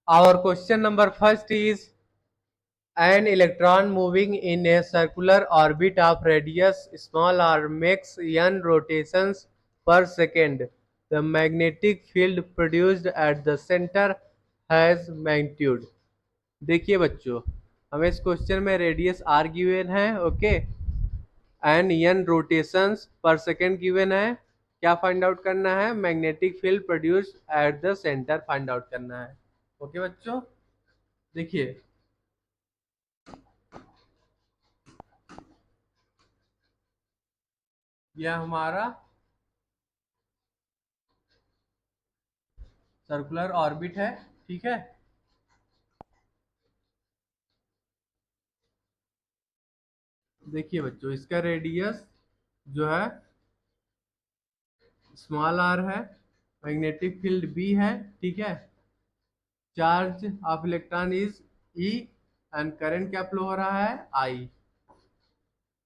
Our question number first is an electron moving in a circular orbit of radius small r makes n rotations per second. The magnetic field produced at the center has magnitude. देखिए बच्चों, हमें इस question में radius are given है, okay, and N rotations पर second given है. क्या find out करना है? Magnetic field produce at the centre find out करना है. ओके बच्चों, देखिए यह हमारा सर्कुलर ऑर्बिट है, ठीक है. देखिए बच्चों, इसका रेडियस जो है स्मॉल आर है, मैग्नेटिक फील्ड बी है, ठीक है. Charge of electron is E and current क्या फ्लो हो रहा है? आई.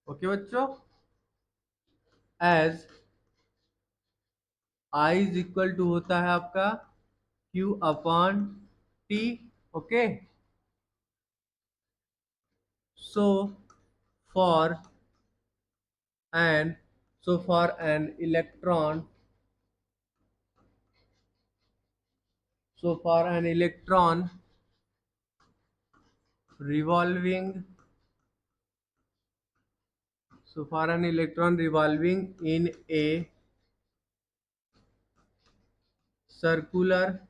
ओके बच्चों, as I is equal to होता है आपका Q upon T. Okay, so for an for an electron, revolving for an electron revolving in a circular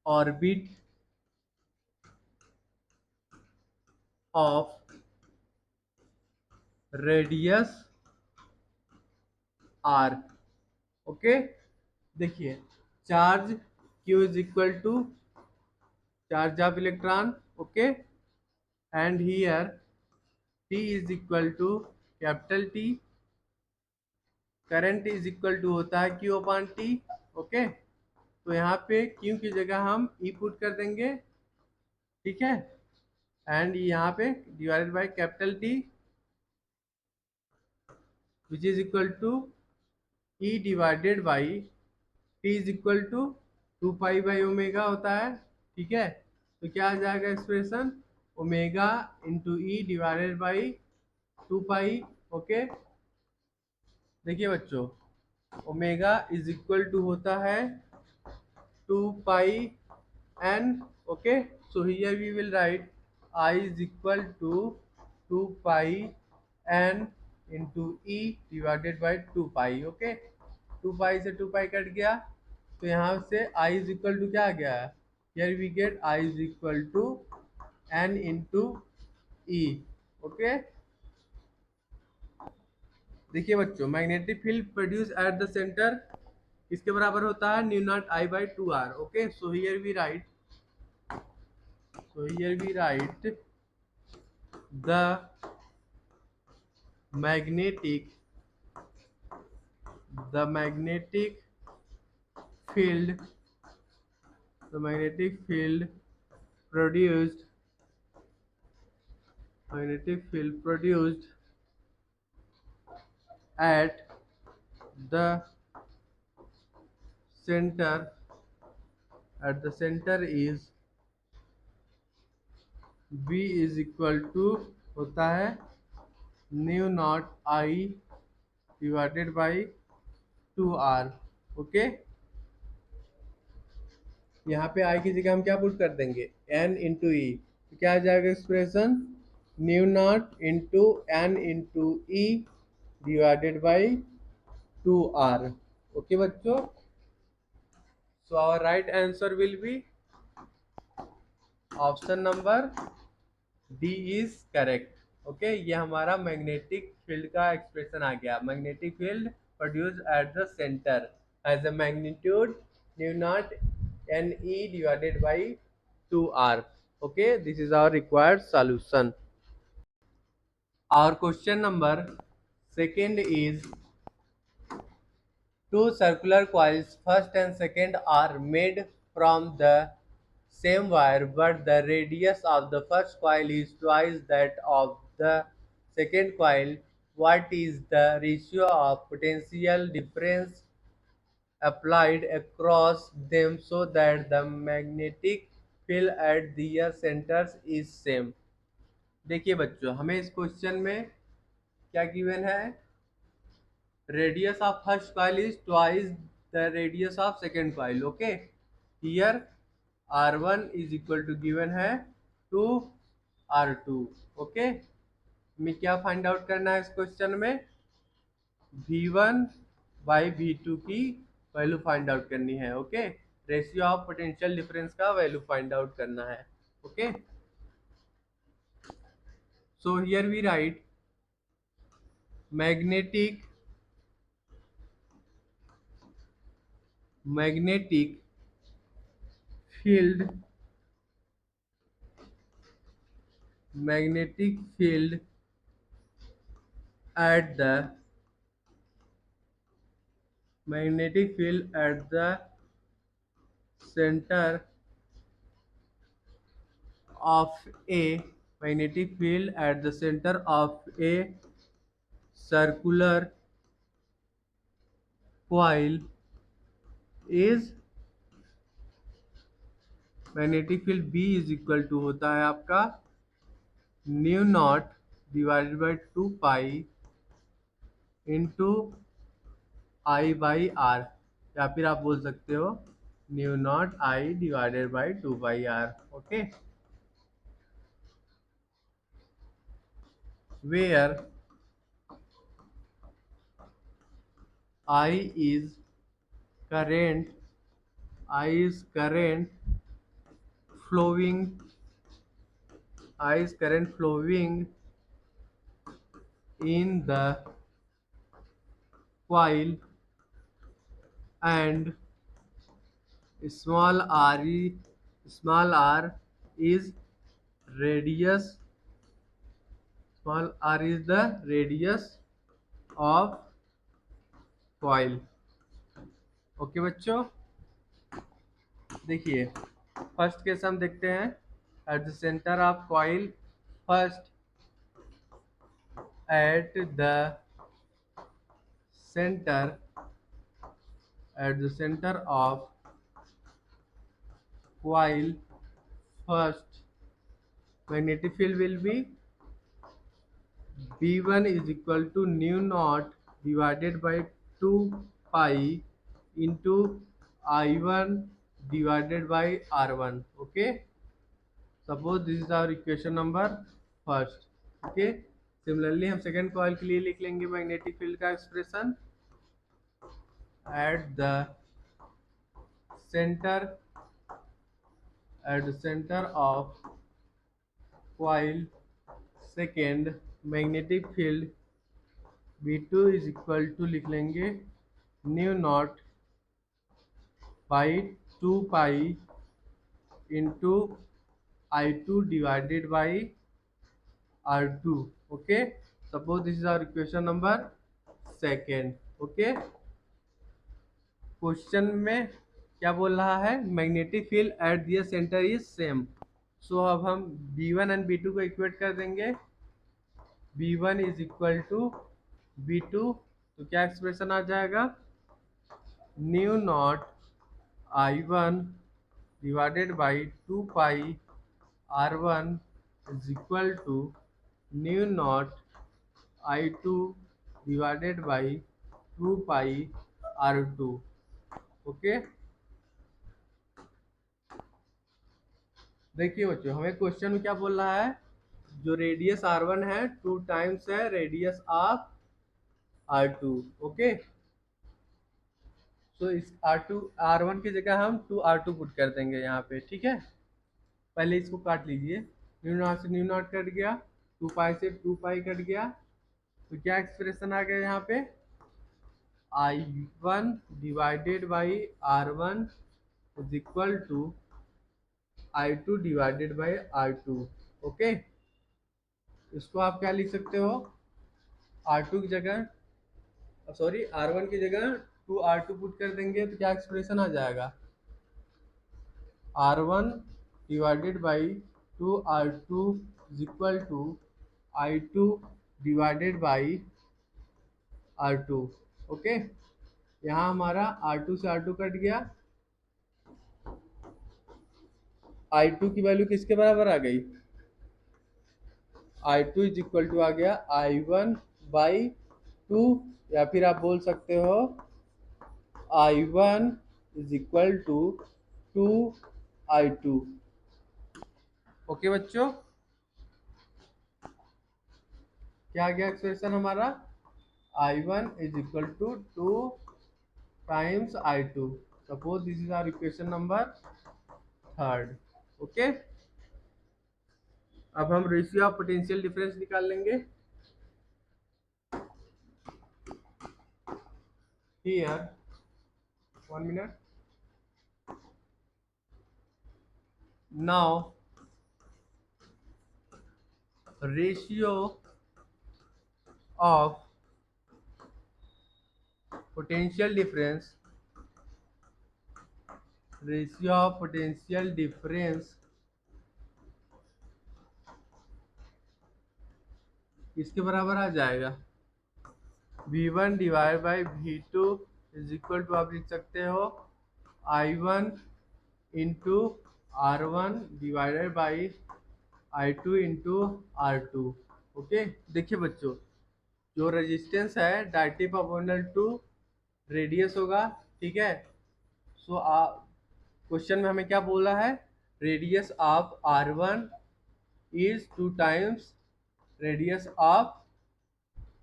orbit of radius r. Okay, देखिए charge Q is equal to charge of electron, okay, and here T is equal to capital T. Current is equal to होता है Q upon T. Okay, तो यहाँ पे Q की जगह हम E put कर देंगे, ठीक है, एंड यहाँ पे divided by capital T which is equal to E divided by T is equal to 2 pi by omega होता है, ठीक है. तो क्या आ जाएगा expression? Omega into E divided by 2 pi. Okay, देखिए बच्चों, ओमेगा इज इक्वल टू होता है 2 pi n. Okay, so here we will write I is equal to 2 pi n into E divided by 2 pi. Okay, 2 पाई से 2 pi cut गया, तो यहाँ से I is equal to क्या आ गया? Here we get I is equal to n into E. Okay, देखिए बच्चों, magnetic field produce at the centre किसके बराबर होता है? Mu naught I by 2r. Okay, so here we write the magnetic the magnetic field produced at the center is B is equal to होता है mu naught I divided by 2r. Okay, यहाँ पे आई की जगह हम क्या put कर देंगे? n इंटू ई. तो क्या आ जाएगा expression? Mu naught into n into E divided by 2r. Okay बच्चों, so our right answer will be option number D is correct. Okay, ये हमारा मैग्नेटिक फील्ड का एक्सप्रेशन आ गया. Magnetic field produce at the centre as a magnitude mu naught n e divided by 2r. Okay, this is our required solution. Our question number second is two circular coils first and second are made from the same wire, but the radius of the first coil is twice that of the second coil. What is the ratio of potential difference applied across them so that the magnetic field at their centers is same। देखिए बच्चों, हमें इस question में क्या given है, radius of first coil is twice the radius of second coil. Okay, here R1 is equal to given है to R2। Okay, हमें क्या फाइंड आउट करना है इस क्वेश्चन में, V1 बाई V2 की वैल्यू फाइंड आउट करनी है। Okay, ratio of potential difference का वैल्यू फाइंड आउट करना है। Okay, so here we write magnetic field magnetic field at the center of a magnetic field at the center of a circular coil is magnetic field B is equal to होता है आपका mu naught divided by 2 pi into I by R, या फिर आप बोल सकते हो mu naught I divided by 2 pi are. Okay, where I is current I is flowing current flowing in the coil, and small r is radius the radius of coil। Okay बच्चों, देखिए first case हम देखते हैं, eight the centre of coil, first at the center of coil, first magnetic field will be B1 is equal to nu naught divided by 2 pi into I1 divided by R1। okay, suppose this is our equation number first। okay, similarly हम second coil के लिए लिख लेंगे magnetic field का expression, at the center of coil, second magnetic field V2 is equal to लिख लेंगे mu naught by 2 pi into I2 divided by R2। Okay, suppose this is our equation number second. Okay, question में क्या बोल रहा है, magnetic field at their centre is same. So अब हम B1 and B2 को इक्वेट कर देंगे, B1 is equal to B2, तो क्या एक्सप्रेशन आ जाएगा, mu naught I1 divided by 2 pi R1 is equal to mu naught I2 divided by 2 pi R2। Okay, देखिए बच्चों, हमें क्वेश्चन में क्या बोल रहा है, जो रेडियस R1 है 2 टाइम्स है रेडियस ऑफ R2। ओके, तो इस R1 की जगह हम 2R2 पुट कर देंगे यहाँ पे। ठीक है, पहले इसको काट लीजिए, न्यू नॉट से न्यू नॉट कट गया, 2 पाई से 2 पाई कट गया, तो क्या एक्सप्रेशन आ गया यहाँ पे, I1 divided by R1 is equal to I2 divided by R2। Okay, इसको आप क्या लिख सकते हो, R2 की जगह सॉरी R1 की जगह 2R2 पुट कर देंगे, तो क्या एक्सप्रेशन आ जाएगा, R1 divided by 2R2 is equal to I2 divided by R2। Okay, यहाँ हमारा R2 से R2 कट गया, I2 की वैल्यू किसके बराबर आ गई, I2 इज इक्वल टू आ गया I1/2, या फिर आप बोल सकते हो I1 is equal to 2I2। Okay बच्चों, क्या आ गया एक्सप्रेशन हमारा, I1 is equal to 2 times I2। Suppose this is our equation number third. Okay, अब हम रेशियो ऑफ पोटेंशियल डिफरेंस निकाल लेंगे। Here 1 minute, now ratio of potential difference, ratio of potential difference किसके बराबर आ जाएगा, V1 divide by V2 is equal to, आप लिख सकते हो I1 into R1 divided by I2 into R2। Okay, देखिए बच्चों, जो रेजिस्टेंस है डायरेक्टली प्रोपोर्शनल टू रेडियस होगा, ठीक है। सो क्वेश्चन में हमें क्या बोला है, radius of R1 is 2 times radius of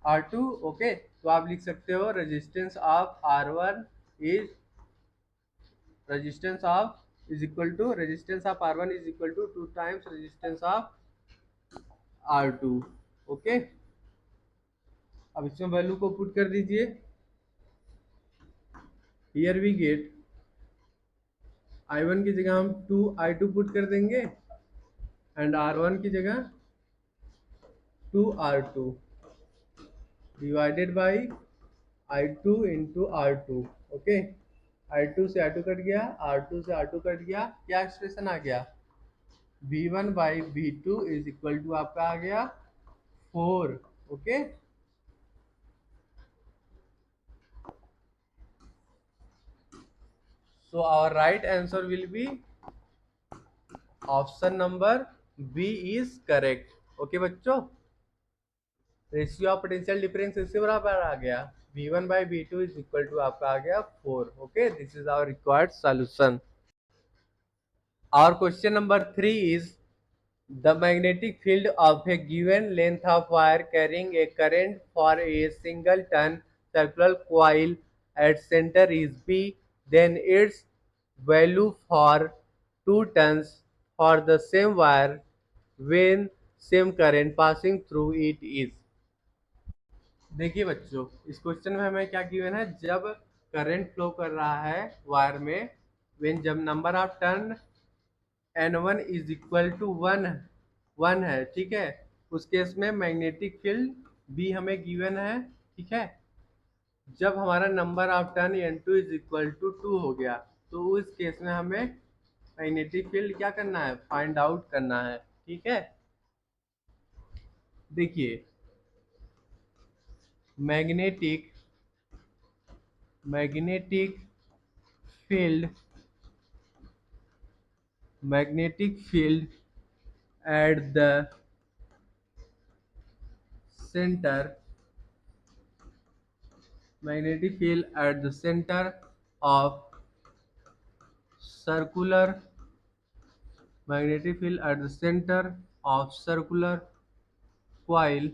R2। Okay, तो आप लिख सकते हो resistance of R1 is resistance of is equal to, resistance of R1 is equal to 2 times resistance of R2। Okay, अब इसमें वैल्यू को पुट कर दीजिए। हियर वी गेट I1 की जगह हम 2I2 पुट कर देंगे, एंड R1 की जगह 2R2 divided by I2 into R2। Okay, I2 से R2 कट गया, R2 से R2 कट गया, क्या एक्सप्रेशन आ गया, V1/V2 इज इक्वल टू आपका आ गया 4। Okay, so our right answer will be option number B is correct. Okay बच्चों, रेशियो ऑफ पोटेंशियल डिफरेंस इससे बराबर आ गया, V1/V2 इज इक्वल टू आपका आ गया 4। Okay, this is our required solution. Our question number 3 is, the magnetic field of a given length of wire carrying a current for a single turn circular coil at center is B, then its value for 2 turns for the same wire when same current passing through it is। देखिए बच्चों, इस question में हमें क्या given है, जब current flow कर रहा है वायर में, when जब number of turn N1 is equal to 1 है, ठीक है, उस केस में मैग्नेटिक फील्ड B हमें गिवन है, ठीक है। जब हमारा number of turn N2 is equal to 2 हो गया, तो उस केस में हमें मैग्नेटिक फील्ड क्या करना है, फाइंड आउट करना है, ठीक है। देखिए, magnetic magnetic field magnetic field at the center magnetic field at the center of circular magnetic field at the center of coil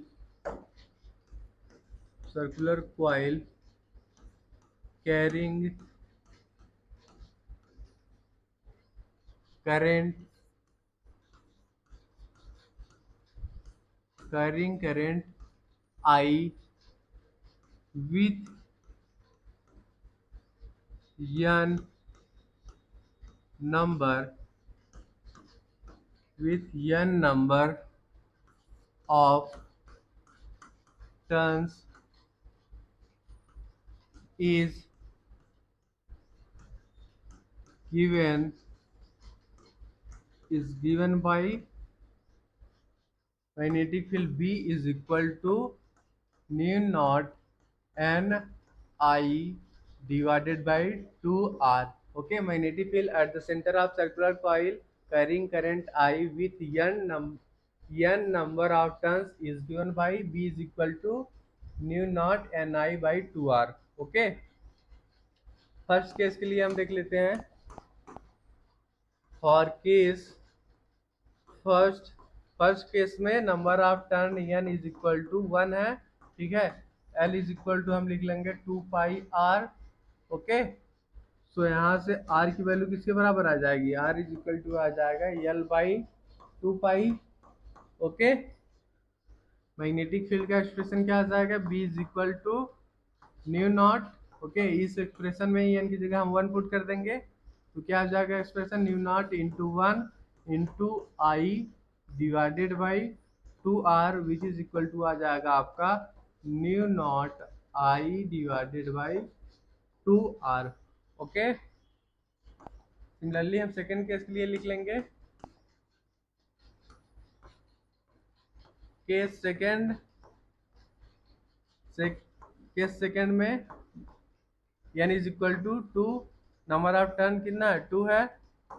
circular coil carrying current I with n number of turns is given by magnetic field B is equal to nu naught n I divided by 2r. Okay, magnetic field at the center of circular coil carrying current I with n number of turns is given by B is equal to nu naught Ni by 2r. Okay, first case के लिए हम देख लेते हैं. For case first case में number of turn n is equal to 1 है. ठीक है, L इज इक्वल टू हम लिख लेंगे 2 पाई r. ओके, सो यहाँ से r की वैल्यू किसके बराबर आ जाएगी? r इज इक्वल टू आ जाएगा L by 2 pi. Okay, magnetic field का एक्सप्रेशन क्या आ जाएगा? B is equal to mu naught. Okay, इस एक्सप्रेशन में n की जगह हम 1 पुट कर देंगे तो क्या आ जाएगा expression? Mu naught into 1 into I divided by 2r which is equal to आ जाएगा आपका mu naught I divided by 2r. Okay, similarly हम सेकेंड केस के लिए लिख लेंगे. केस सेकेंड में n is equal to 2, number of turn कितना है? 2 है.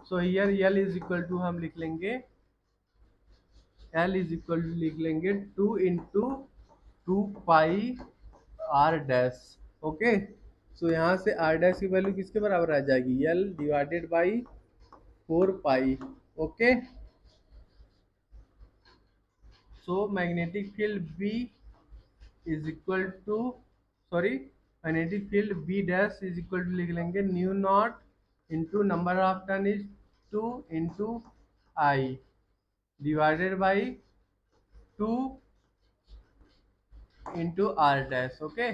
So here L is equal to हम लिख लेंगे लिख लेंगे 2 into 2 pi r dash. Okay, सो यहाँ से r डैश की वैल्यू किसके बराबर आ जाएगी? L divided by 4 pi. Okay, so magnetic field B is equal to magnetic field B dash is equal to लिख लेंगे mu naught into number of turn is 2 into I divided by 2 into r dash. Okay,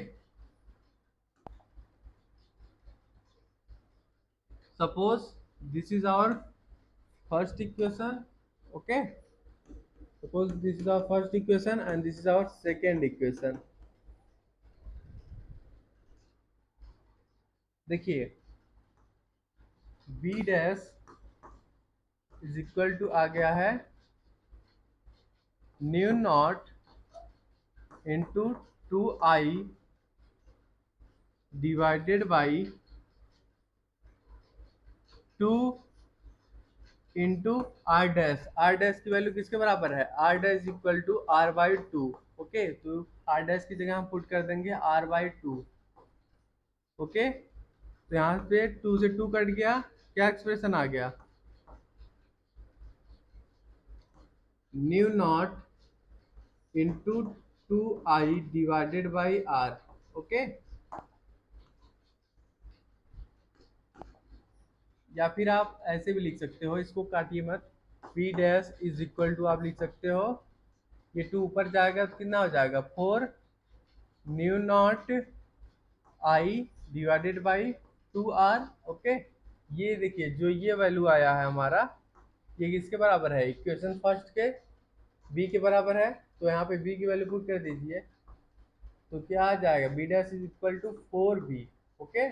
suppose this is our first equation. Okay, suppose this is our first equation and this is our second equation. देखिए b dash is equal to आ गया है mu naught into 2i divided by 2 into r dash की value किसके बराबर है? r dash equal to r by 2. Okay, तो r dash की जगह हम पुट कर देंगे r बाई 2. ओके, तो यहाँ पे 2 से 2 कट गया, क्या एक्सप्रेशन आ गया? New naught into 2i divided by r. Okay, या फिर आप ऐसे भी लिख सकते हो, इसको काटिए मत. b dash is equal to आप लिख सकते हो, ये 2 ऊपर जाएगा तो कितना हो जाएगा? 4 new not i divided by 2r. Okay, ये देखिए जो ये वैल्यू आया है हमारा, ये किसके बराबर है? इक्वेशन फर्स्ट के b के बराबर है. तो यहाँ पे b की वैल्यू पुट कर दीजिए तो क्या आ जाएगा? b dash is equal to 4b. Okay,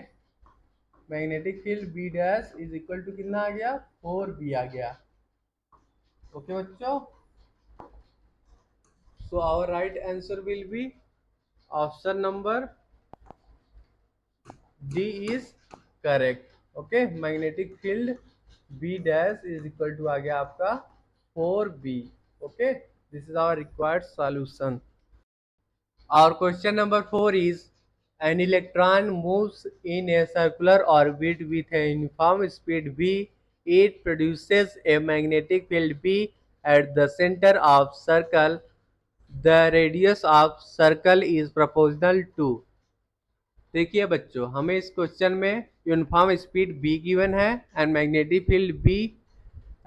magnetic field b dash is equal to कितना आ गया? 4b आ गया. ओके बच्चों, so our right answer will be option number D is correct. Okay, magnetic field B dash is equal to आ गया आपका 4b. Okay, this is our required solution. Our question number 4 is an electron moves in a circular orbit with a uniform speed v. It produces a magnetic field B at the center of circle. The radius of circle is proportional to. देखिए बच्चों, हमें इस question में uniform speed b given है and magnetic field b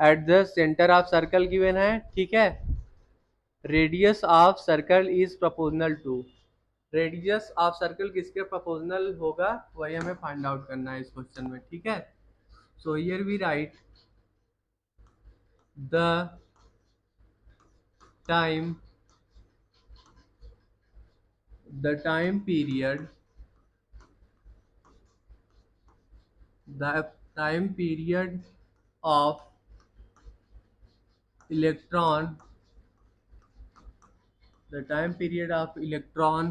at the centre of circle given है. ठीक है, radius of circle is proportional to. Radius of circle किसके प्रोपोर्शनल होगा वही हमें फाइंड आउट करना है इस क्वेश्चन में. ठीक है, so here we write the time period of electron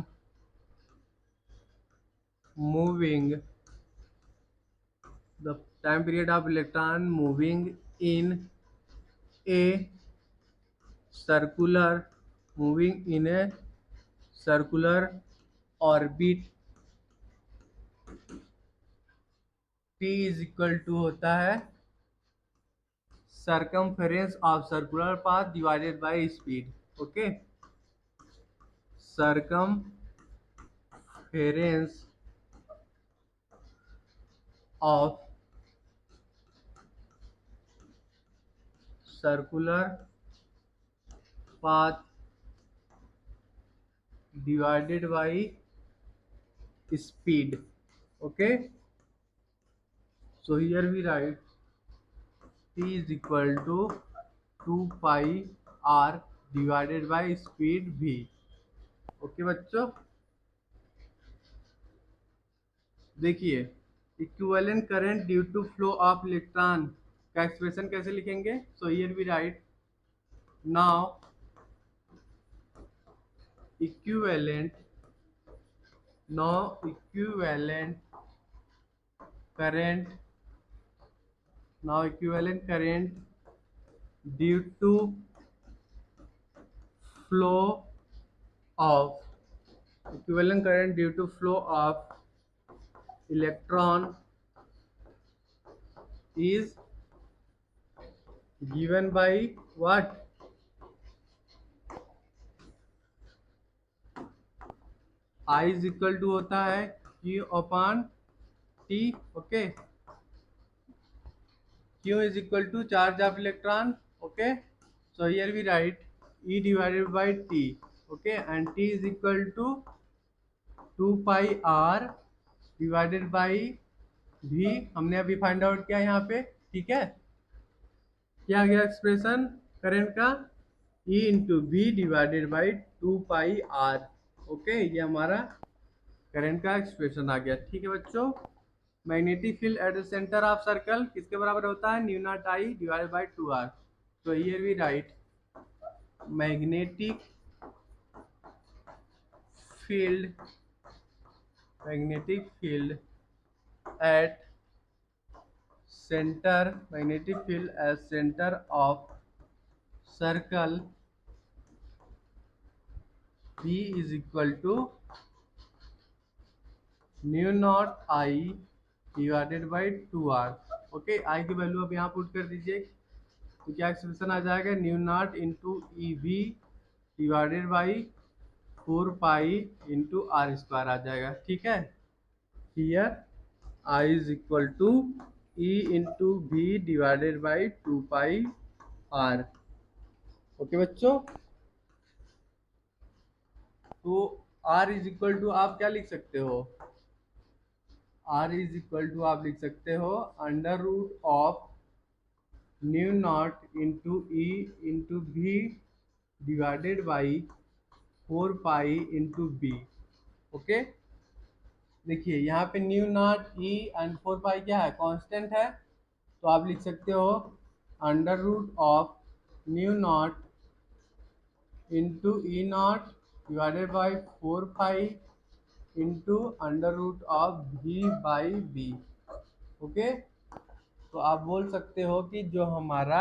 moving the time period of electron moving in a circular circular orbit t is equal to होता है circumference of circular path divided by speed. Okay, circumference of circular path divided by speed. Okay, so here we write t is equal to 2 pi r divided by speed v. Okay बच्चों, देखिए equivalent current due to flow of electron का expression कैसे लिखेंगे. So here we write now equivalent equivalent current equivalent current due to flow of electron is given by what? I is equal to होता है Q upon T. Okay, Q is equal to charge of electron. Okay, so here we write E divided by T. Okay, and T is equal to 2 pi R divided by V. हमने अभी find out किया यहाँ पे. ठीक है, क्या आ गया expression current का? E into V divided by 2 pi R. Okay, ये हमारा करंट का एक्सप्रेशन आ गया. ठीक है बच्चों, magnetic field at the centre of circle किसके बराबर होता है? Mu naught I divided by 2R. तो here we write magnetic field at center of circle V is equal to mu naught I divided by 2R. Okay, I की value अब यहाँ put कर दीजिए तो क्या एक्सप्रेशन आ जाएगा? Mu naught into e v divided by 4 pi into r square आ जाएगा. ठीक है, here I is equal to e into we divided by 2 pi are. Okay बच्चों, तो आर इज इक्वल टू आप क्या लिख सकते हो? आर इज इक्वल टू आप लिख सकते हो under root of mu naught into E into we divided by 4 pi into B. Okay, देखिए यहाँ पे mu naught E and 4 pi क्या है? कांस्टेंट है. तो आप लिख सकते हो under root of mu naught into E naught divided by 4 pi into under root of v by B. Okay, तो आप बोल सकते हो कि जो हमारा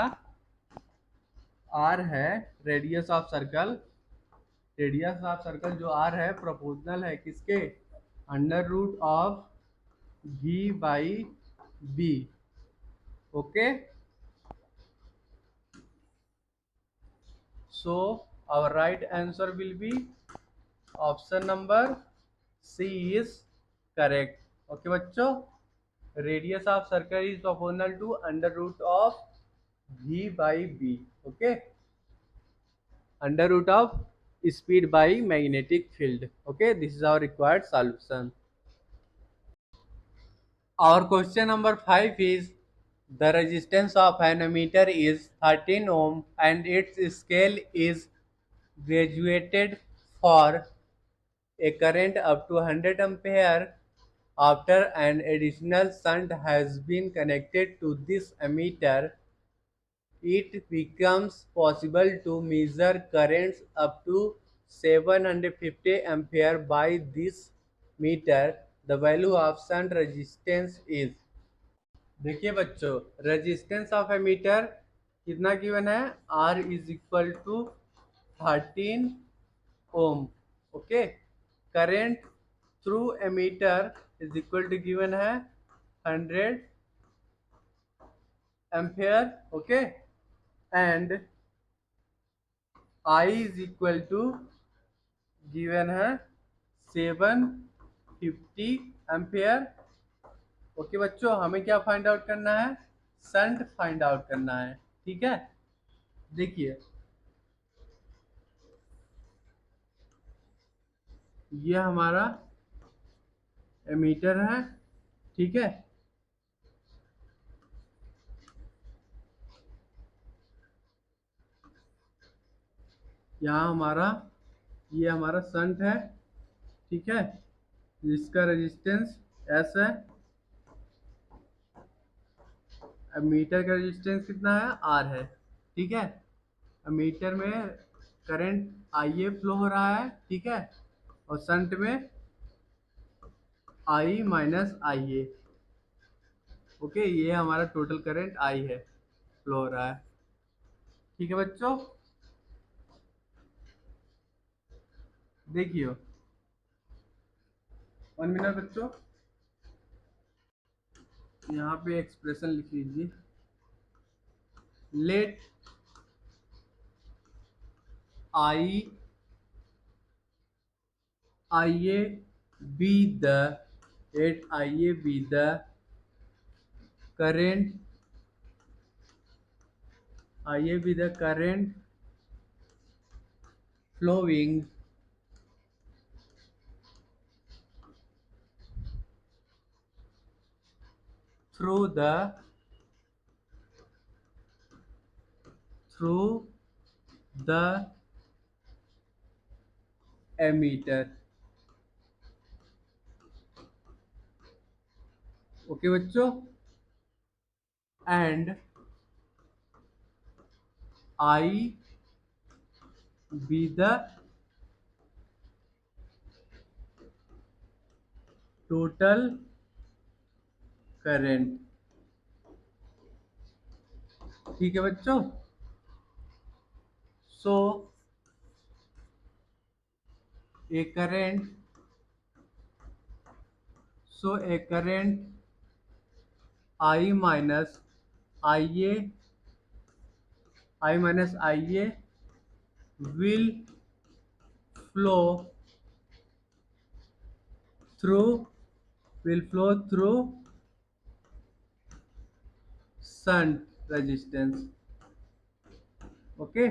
r है रेडियस ऑफ सर्कल जो r है प्रोपोर्शनल है किसके? Under root of v by b. Okay, so our right answer will be option number C is correct. Okay बच्चों, radius of circle is proportional to under root of v by b. Okay, under root of speed by magnetic field. Okay, this is our required solution. Our question number 5 is the resistance of an ammeter is 13 ohm and its scale is graduated for a current up to 100 ampere. After an additional shunt has been connected to this ammeter, it becomes possible to measure currents up to 750 ampere by this meter. The value of shunt resistance is. देखिए बच्चों, resistance of ammeter कितना given है, R is equal to 13 ohm. Okay, current through ammeter is equal to given है 100 ampere. Okay, and I is equal to given है 750 ampere. Okay बच्चों, हमें क्या find out करना है, शंट फाइंड आउट करना है। ठीक है, देखिए ये हमारा एमीटर है। ठीक है, यहाँ हमारा ये हमारा शंट है। ठीक है, जिसका रेजिस्टेंस एस है। एमीटर का रेजिस्टेंस कितना है, आर है। ठीक है, एमीटर में करंट आई ए फ्लो हो रहा है। ठीक है, और शंट में आई माइनस आई ए। ओके, ये हमारा टोटल करंट आई है, फ्लो हो रहा है। ठीक है बच्चों, देखिए 1 मिनट बच्चों, यहाँ पे एक्सप्रेशन लिख लीजिए। Let I IA be the let IA be the current IA be the current flowing through the ammeter। Okay बच्चों, and I be the total current। ठीक है बच्चों, so a current a current I minus IA will flow through shunt resistance। ओके,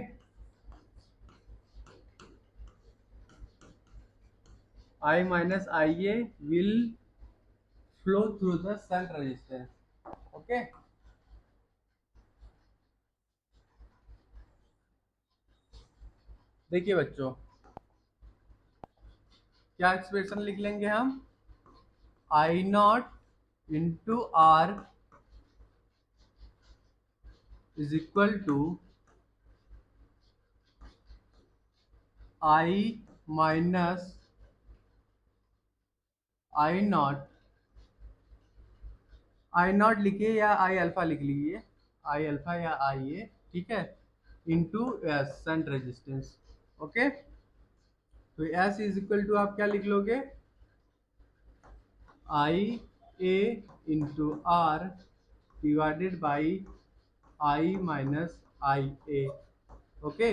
I minus IA will flow through the shunt resistance। Okay, देखिए बच्चों, क्या expression लिख लेंगे हम, I naught into R is equal to I minus I naught लिखिए या आई alpha लिख लीजिए, आई अल्फा या आई ए। ठीक है, into S shunt resistance. Okay, तो एस इज इक्वल टू आप क्या लिख लोगे, I A into R divided by I minus I A. Okay,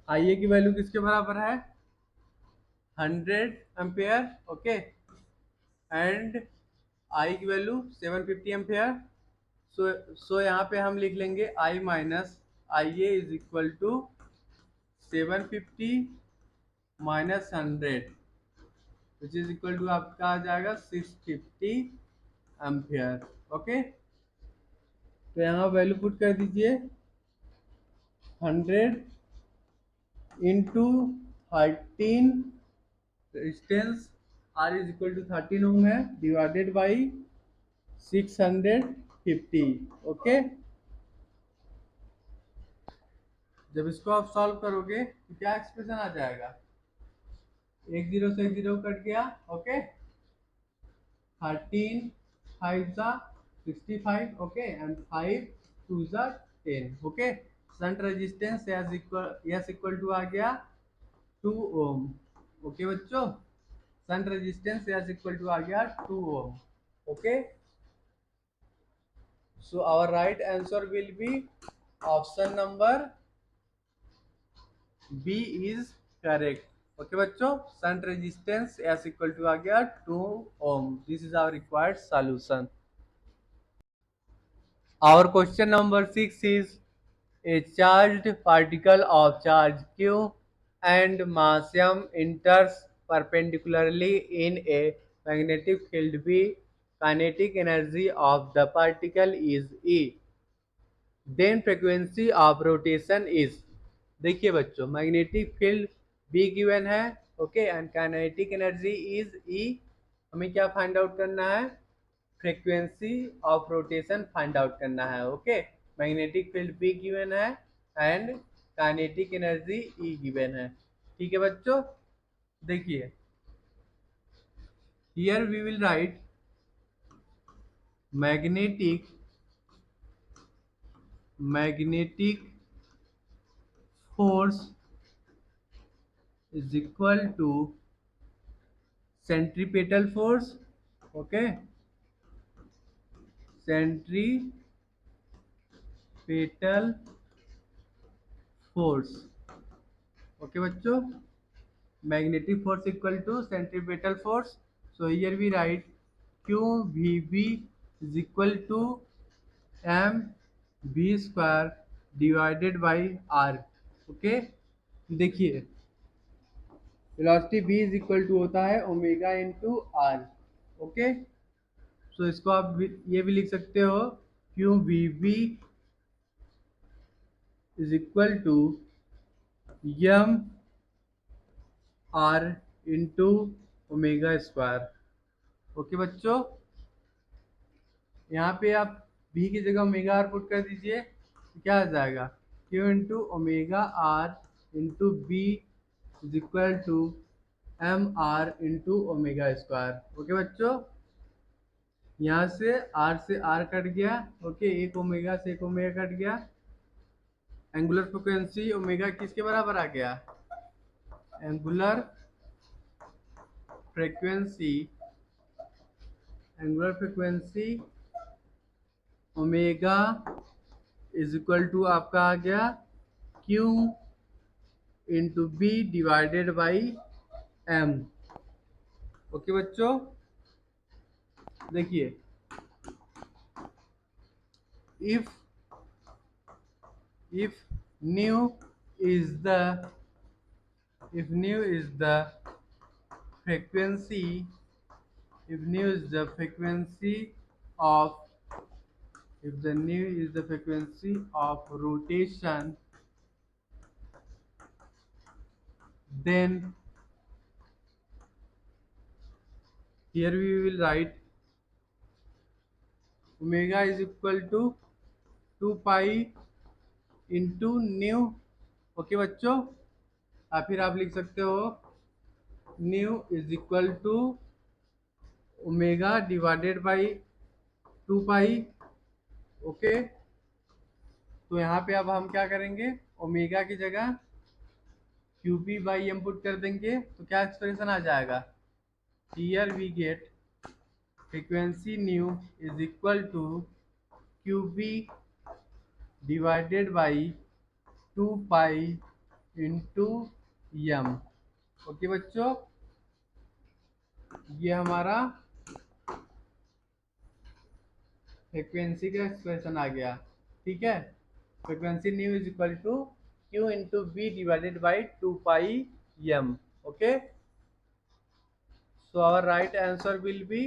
I A की वैल्यू किसके बराबर है, 100 एम्पेयर। ओके, एंड आई की वैल्यू 750 एम्पेयर। सो यहाँ पे हम लिख लेंगे I minus I A is equal to 750 minus 100 which is equal to आपका आ जाएगा 650 एम्पियर। ओके, तो यहाँ वैल्यू पुट कर दीजिए, 100 into 13 resistance R is equal to 13 ohm है, डिवाइडेड बाई 650। ओके, जब इसको आप सॉल्व करोगे तो क्या एक्सप्रेशन आ जाएगा, एक जीरो से एक जीरो कट गया। ओके, 13 5 सा 65, okay, and 5 2 is 10, okay. Shunt resistance S equal to आ गया 2 ओम, ओके बच्चों, shunt resistance S equal to आ गया 2 ohm, okay. So our right answer will be option number B is correct, okay बच्चों. shunt resistance S equal to आ गया 2 ओम. This is our required solution. Our question number 6 is a charged particle of charge q and mass m enters perpendicularly in a magnetic field B. Kinetic energy of the particle is E. Then frequency of rotation is. देखिए बच्चों, magnetic field B given है, okay, and kinetic energy is E. हमें क्या find out करना है? Frequency of rotation find out करना है, okay. Magnetic field B given है and kinetic energy E given है, ठीक है बच्चों. देखिए, here we will write magnetic force is equal to centripetal force, okay, centripetal force, okay बच्चों. magnetic force equal to centripetal force. So here we write QVB is equal to mv square divided by r, okay. देखिए, velocity v is equal to होता है omega into R, okay. So इसको आप ये भी लिख सकते हो, Q V B is equal to M R into omega square, okay बच्चों. यहाँ पे आप v की जगह ओमेगा आर पुट कर दीजिए, तो क्या आ जाएगा? Q into omega R into B is equal to M R into omega square, okay बच्चों. यहाँ से आर कट गया, ओके, एक ओमेगा से एक ओमेगा कट गया. एंगुलर फ्रिक्वेंसी ओमेगा किसके बराबर आ गया? Angular frequency omega is equal to आपका आ गया Q into B divided by M, okay बच्चों. देखिए, if nu is the frequency of rotation, then here we will write omega is equal to 2 pi into nu, okay बच्चों. फिर आप लिख सकते हो nu is equal to omega divided by 2 pi, okay. तो यहाँ पे अब हम क्या करेंगे? ओमेगा की जगह Q B by M put कर देंगे, तो क्या एक्सप्रेशन आ जाएगा? Here we get frequency nu is equal to Q B divided by 2 pi into M, okay बच्चों. ये हमारा फ्रीक्वेंसी का एक्सप्रेशन आ गया, ठीक है. Frequency nu is equal to q into B divided by 2 pi m, okay. So our right answer will be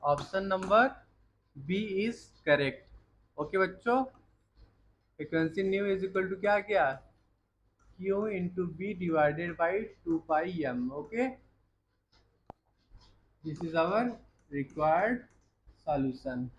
option number B is correct, okay बच्चों. Frequency nu is equal to क्या किया? Q into B divided by 2 pi m, okay. This is our required solution.